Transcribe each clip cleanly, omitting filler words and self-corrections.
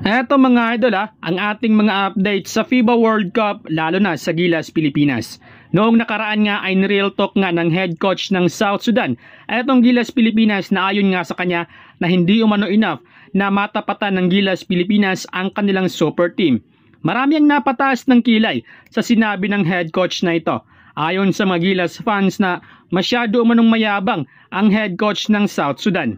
Eto mga idol ang ating mga updates sa FIBA World Cup lalo na sa Gilas, Pilipinas. Noong nakaraan nga ay real talk nga ng head coach ng South Sudan, etong Gilas, Pilipinas na ayon nga sa kanya na hindi umano enough na matapatan ng Gilas, Pilipinas ang kanilang super team. Marami ang napataas ng kilay sa sinabi ng head coach na ito. Ayon sa mga Gilas fans na masyado umanong mayabang ang head coach ng South Sudan.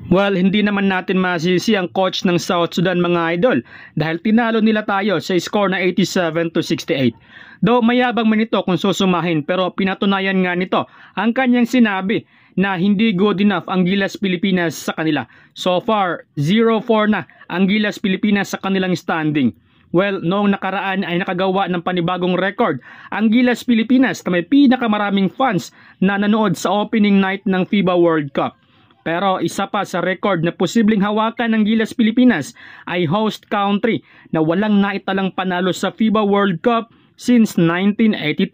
Well, hindi naman natin masisi ang coach ng South Sudan mga idol dahil tinalo nila tayo sa score na 87-68. Though mayabang man ito kung susumahin pero pinatunayan nga nito ang kanyang sinabi na hindi good enough ang Gilas Pilipinas sa kanila. So far, 0-4 na ang Gilas Pilipinas sa kanilang standing. Well, noong nakaraan ay nakagawa ng panibagong record ang Gilas Pilipinas na may pinakamaraming fans na nanood sa opening night ng FIBA World Cup. Pero isa pa sa record na posibleng hawakan ng Gilas Pilipinas ay host country na walang naitalang panalo sa FIBA World Cup since 1982.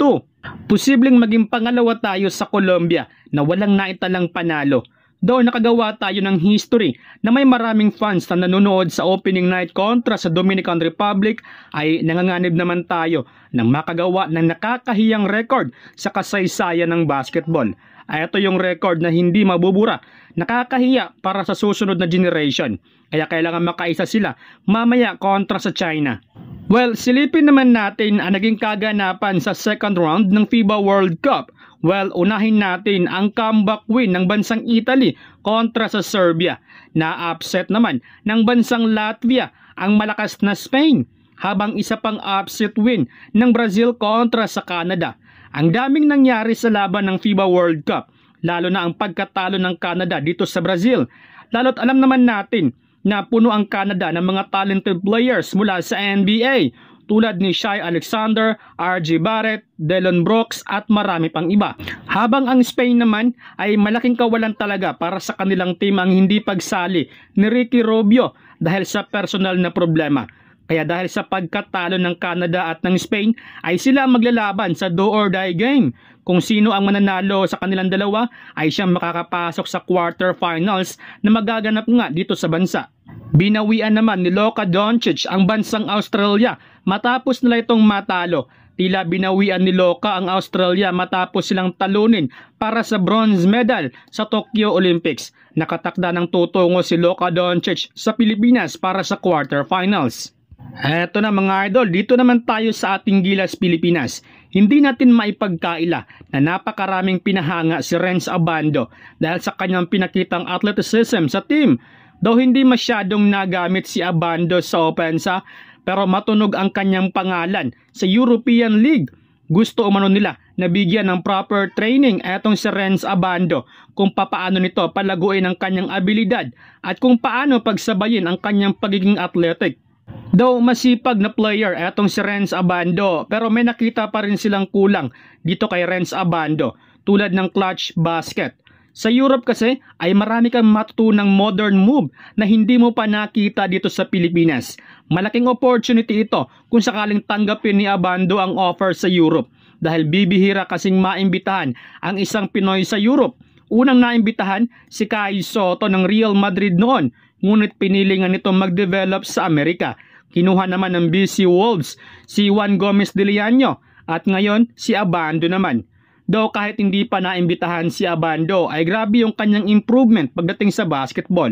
Posibleng maging pangalawa tayo sa Colombia na walang naitalang panalo. Though nakagawa tayo ng history na may maraming fans na nanonood sa opening night kontra sa Dominican Republic, ay nanganganib naman tayo ng makagawa ng nakakahiyang record sa kasaysayan ng basketball. Ay ito yung record na hindi mabubura, nakakahiya para sa susunod na generation. Kaya kailangan makaisa sila mamaya kontra sa China. Well, silipin naman natin ang naging kaganapan sa second round ng FIBA World Cup. Well, unahin natin ang comeback win ng bansang Italy kontra sa Serbia. Na-upset naman ng bansang Latvia ang malakas na Spain, habang isa pang upset win ng Brazil kontra sa Canada. Ang daming nangyari sa laban ng FIBA World Cup, lalo na ang pagkatalo ng Canada dito sa Brazil. Lalo't alam naman natin na puno ang Canada ng mga talented players mula sa NBA tulad ni Shai Alexander, RJ Barrett, Dillon Brooks at marami pang iba. Habang ang Spain naman ay malaking kawalan talaga para sa kanilang team ang hindi pagsali ni Ricky Rubio dahil sa personal na problema. Kaya dahil sa pagkatalo ng Canada at ng Spain ay sila maglalaban sa do or die game. Kung sino ang mananalo sa kanilang dalawa ay siyang makakapasok sa quarterfinals na magaganap nga dito sa bansa. Binawian naman ni Luka Doncic ang bansang Australia matapos nila itong matalo. Tila binawian ni Luka ang Australia matapos silang talunin para sa bronze medal sa Tokyo Olympics. Nakatakda ng tutungo si Luka Doncic sa Pilipinas para sa quarterfinals. Eto na mga idol, dito naman tayo sa ating Gilas, Pilipinas. Hindi natin maipagkaila na napakaraming pinahanga si Renz Abando dahil sa kanyang pinakitang athleticism sa team. Though hindi masyadong nagamit si Abando sa opensa, pero matunog ang kanyang pangalan sa European League. Gusto umano nila na bigyan ng proper training etong si Renz Abando kung papaano nito palaguin ang kanyang abilidad at kung paano pagsabayin ang kanyang pagiging athletic. Though masipag na player etong si Renz Abando, pero may nakita pa rin silang kulang dito kay Renz Abando tulad ng clutch basket. Sa Europe kasi ay marami kang matutunang modern move na hindi mo pa nakita dito sa Pilipinas. Malaking opportunity ito kung sakaling tanggapin ni Abando ang offer sa Europe dahil bibihira kasing maimbitahan ang isang Pinoy sa Europe. Unang naimbitahan si Kai Sotto ng Real Madrid noon, ngunit pinili nga nito mag-develop sa Amerika. Kinuha naman ng BC Wolves si Juan Gomez de Leaño at ngayon si Abando naman. Though kahit hindi pa naimbitahan si Abando ay grabe yung kanyang improvement pagdating sa basketball.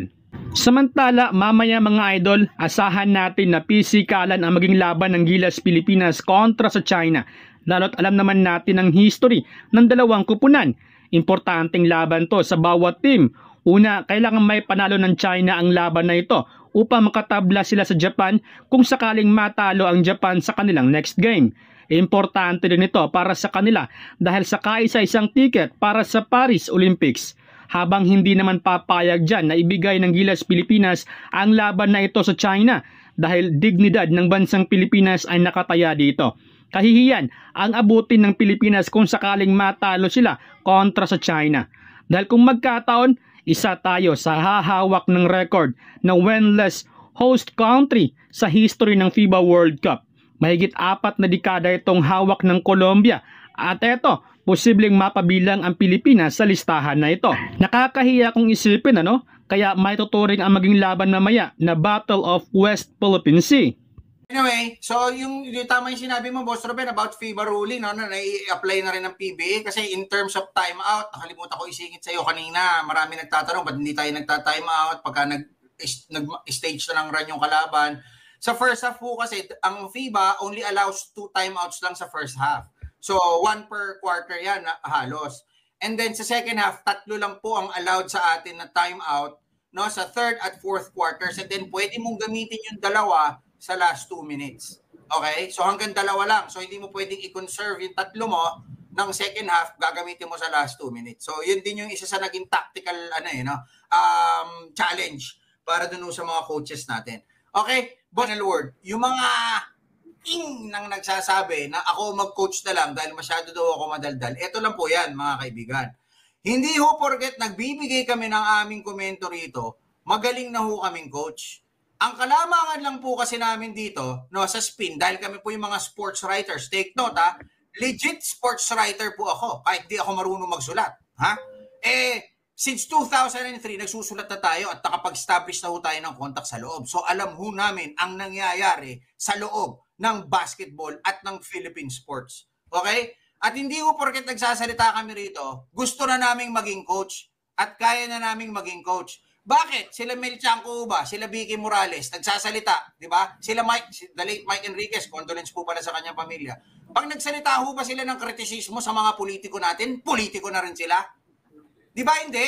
Samantala, mamaya mga idol, asahan natin na pisikalan ang maging laban ng Gilas Pilipinas kontra sa China. Lalo't alam naman natin ang history ng dalawang kupunan. Importanteng laban to sa bawat team. Una, kailangan may panalo ng China ang laban na ito upang makatabla sila sa Japan kung sakaling matalo ang Japan sa kanilang next game. Importante din ito para sa kanila dahil sa kaisa-isang ticket para sa Paris Olympics. Habang hindi naman papayag dyan na ibigay ng Gilas Pilipinas ang laban na ito sa China dahil dignidad ng bansang Pilipinas ay nakataya dito. Kahihiyan ang abutin ng Pilipinas kung sakaling matalo sila kontra sa China. Dahil kung magkataon, isa tayo sa hahawak ng record na winless host country sa history ng FIBA World Cup. Mahigit 4 na dekada itong hawak ng Colombia. At eto, posibleng mapabilang ang Pilipinas sa listahan na ito. Nakakahiya kung isipin, ano? Kaya may tuturing ang maging laban mamaya na Battle of West Philippine Sea. Anyway, so yung tama yung sinabi mo, Boss Ruben, about FIBA ruling, no, na nai-apply na rin ng PBA kasi in terms of timeout, nakalimutan ko isingit sa iyo kanina, marami nagtatanong, ba't hindi tayo nagta-timeout pagka nag-stage na ng run yung kalaban. Sa first half po kasi, ang FIBA only allows 2 timeouts lang sa first half. So, 1 per quarter yan, halos. And then sa second half, 3 lang po ang allowed sa atin na timeout, no, sa third at fourth quarters. And then pwede mong gamitin yung dalawa sa last 2 minutes. Okay? So hanggang 2 lang. So hindi mo pwedeng i-conserve yung 3 mo ng second half, gagamitin mo sa last 2 minutes. So yun din yung isa sa naging tactical challenge para dun sa mga coaches natin. Okay? Final word. Yung mga nang nagsasabi na ako mag-coach na lang dahil masyado daw ako madaldal. Ito lang po yan, mga kaibigan. Hindi ho porket nagbibigay kami ng aming komento rito, magaling na ho kaming coach. Ang kalamangan lang po kasi namin dito, no, sa Spin, dahil kami po yung mga sports writers, take note ha, legit sports writer po ako, kahit di ako marunong magsulat. Ha? Since 2003, nagsusulat na tayo at nakapag-establish na ho tayo ng contact sa loob. So alam ho namin ang nangyayari sa loob ng basketball at ng Philippine sports. Okay? At hindi ho porket nagsasalita kami rito, gusto na naming maging coach at kaya na naming maging coach. Bakit? Sila Mel Chanco ba? Sila Vicky Morales, nagsasalita, di ba? Sila Mike, the late Mike Enriquez, condolence po pala sa kanyang pamilya. Pag nagsalita ho ba sila ng kritisismo sa mga politiko natin, politiko na rin sila? Di ba hindi?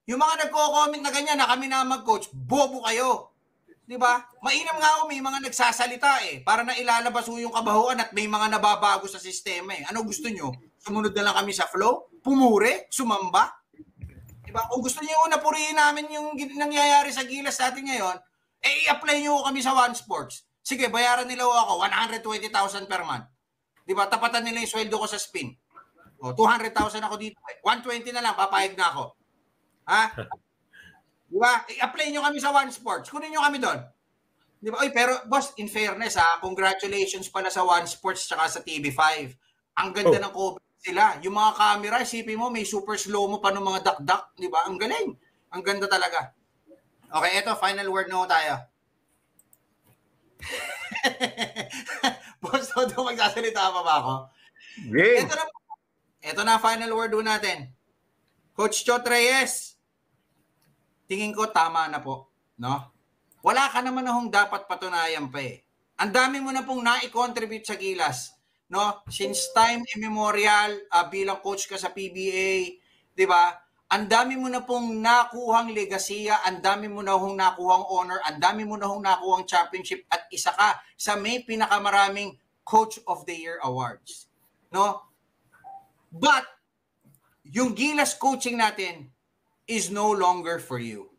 Yung mga nagko-comment na ganyan na kami na mag-coach, bobo kayo. Di ba? Mainam nga ho, may mga nagsasalita para na ilalabas ho yung kabahuan at may mga nababago sa sistema Ano gusto nyo? Sumunod na lang kami sa flow? Pumure? Sumamba? Diba? Kung gusto niyo na purihin namin yung nangyayari sa Gilas natin ngayon, i-apply niyo kami sa One Sports. Sige, bayaran nila ako 120,000 per month. Diba? Tapatan nila yung sweldo ko sa Spin. 200,000 ako dito. 120 na lang, papayag na ako. Ha? Diba? I-apply niyo kami sa One Sports. Kunin niyo kami doon. Diba? Oy, pero boss, in fairness congratulations pala sa One Sports tsaka sa TV5. Ang ganda ng cover sila. Yung mga camera, isipin mo, may super slow-mo pa ng mga dak-dak. Di ba? Ang galing. Ang ganda talaga. Okay, eto, final word na tayo. Boss, todo magsasalita pa ba ako? Yeah. Ito na final word natin. Coach Chot Reyes, tingin ko tama na po. No? Wala ka naman na dapat patunayan pa Ang dami mo na pong na-contribute sa Gilas. No, since time immemorial, bilang coach ka sa PBA, 'di ba? Ang dami mo na pong nakuhang legasiya, ang dami mo na hong nakuhang honor, ang dami mo na hong nakuhang championship at isa ka sa may pinakamaraming Coach of the Year awards. No? But yung Gilas coaching natin is no longer for you.